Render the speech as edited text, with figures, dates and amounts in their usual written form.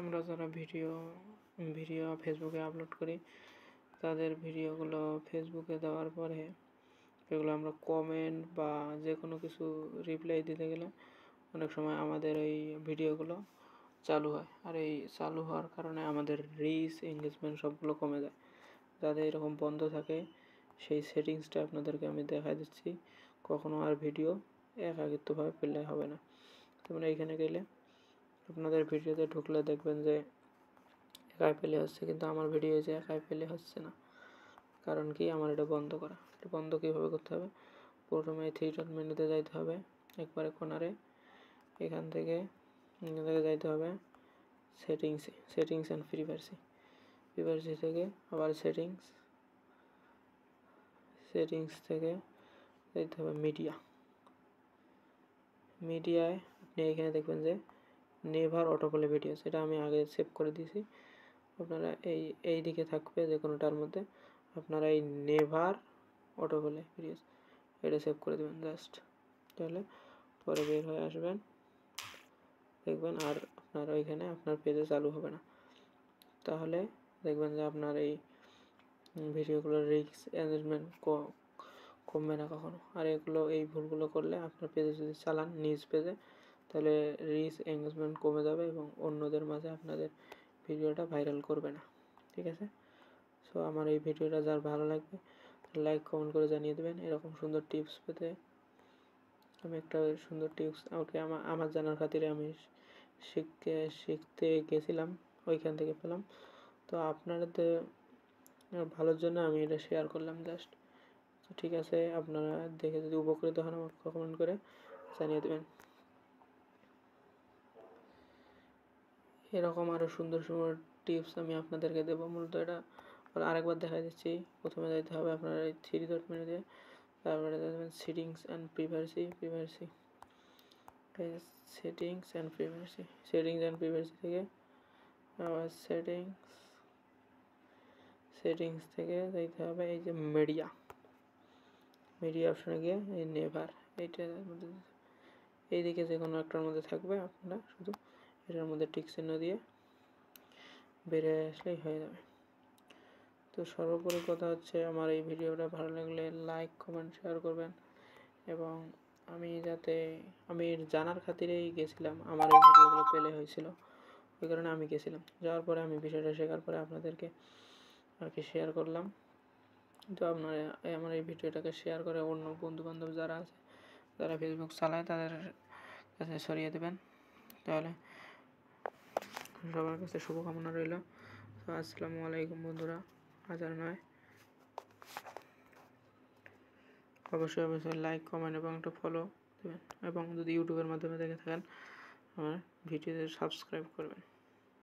আমরা যারা ভিডিও ফেসবুকে আপলোড করি, তাদের ভিডিওগুলো ফেসবুকে দেওয়ার পরে এগুলো আমরা কমেন্ট বা যে কোনো কিছু রিপ্লাই দিতে গেলে অনেক সময় আমাদের এই ভিডিওগুলো চালু হয়, আর এই চালু হওয়ার কারণে আমাদের রিচ এঙ্গেজমেন্ট সবগুলো কমে যায়। যাদের এরকম বন্ধ থাকে সেই সেটিংসটা আপনাদেরকে আমি দেখাই দিচ্ছি। কখনো আর ভিডিও একাকিত্বভাবে পেলে হবে না। তোমরা এইখানে গেলে আপনাদের ভিডিওতে ঢুকলে দেখবেন যে একাই পেলে হচ্ছে, কিন্তু আমার ভিডিও যে একাই পেলে হচ্ছে না। কারণ কি, আমার এটা বন্ধ করা। এটা বন্ধ কীভাবে করতে হবে? প্রথমে 3 ডট মেনুতে যাইতে হবে, একবারে কোনারে এখান থেকে যাইতে হবে সেটিংস অ্যান্ড প্রাইভেসি থেকে আবার সেটিংস থেকে যাইতে হবে মিডিয়ায়। আপনি এখানে দেখবেন যে নেভার অটোপ্লে ভিডিওস, এটা আমি আগে সেভ করে দিয়েছি। আপনারা এই দিকে থাকবে যে কোনোটার মধ্যে আপনারা এই নেভার অটোপ্লে ভিডিওস এটা সেভ করে দেবেন জাস্ট। তাহলে পরে বের হয়ে আসবেন, দেখবেন আর আপনার ওইখানে আপনার পেজে চালু হবে না। তাহলে দেখবেন যে আপনার এই ভিডিওগুলোর রিচ এঙ্গেজমেন্ট কমবে না কখনো। আর এই ভুলগুলো করলে আপনার পেজে যদি চালান নিজ পেজে, তাহলে রিচ এঙ্গেজমেন্ট কমে যাবে এবং অন্যদের মাঝে আপনাদের ভিডিওটা ভাইরাল করবে না। ঠিক আছে? সো আমার এই ভিডিওটা যার ভালো লাগবে লাইক কমেন্ট করে জানিয়ে দেবেন। এরকম সুন্দর টিপস পেতে আমি একটা সুন্দর টিপস আমার জানার খাতিরে আমি শিখতে গেছিলাম, ওইখান থেকে পেলাম। তো আপনাদের ভালোর জন্য আমি এটা শেয়ার করলাম জাস্ট। তো ঠিক আছে, আপনারা দেখে যদি উপকৃত হন আমাকে কমেন্ট করে জানিয়ে দেবেন। এরকম আরও সুন্দর সুন্দর টিপস আমি আপনাদেরকে দেবো। মূলত এটা আরেকবার দেখা দিচ্ছি। প্রথমে যাইতে হবে আপনার এই 3 ডট মেনু দিয়ে, তারপরে দেখবেন সেটিংস অ্যান্ড প্রাইভেসি থেকে আবার সেটিংস থেকে যাইতে হবে এই যে মিডিয়া অপশনে গিয়ে এই নেভার এইটার মধ্যে এইদিকে যে কোনো একটার মধ্যে থাকবে, আপনারা শুধু এটার মধ্যে টিক চিহ্ন দিয়ে বেরিয়ে আসলেই হয়ে যাবে। তো সর্বোপরি কথা হচ্ছে, আমার এই ভিডিওটা ভালো লাগলে লাইক কমেন্ট শেয়ার করবেন। এবং আমি জানার খাতিরেই গেছিলাম, আমার এই ভিডিওগুলো পেলে হয়েছিল, ওই কারণে আমি গেছিলাম। যাওয়ার পরে আমি বিষয়টা শেখার পরে আপনাদেরকে আর কি শেয়ার করলাম। তো আপনারা আমার এই ভিডিওটাকে শেয়ার করে অন্য বন্ধুবান্ধব যারা আছে, যারা ফেসবুক চালায়, তাদের কাছে ছড়িয়ে দেবেন। তাহলে সবার কাছে শুভকামনা রইল। তো আসসালামু আলাইকুম বন্ধুরা, হাজার নয়। অবশ্যই লাইক কমেন্ট এবং একটা ফলো দেবেন, এবং যদি ইউটিউবের মাধ্যমে দেখে থাকেন আমার ভিডিওতে সাবস্ক্রাইব করবেন।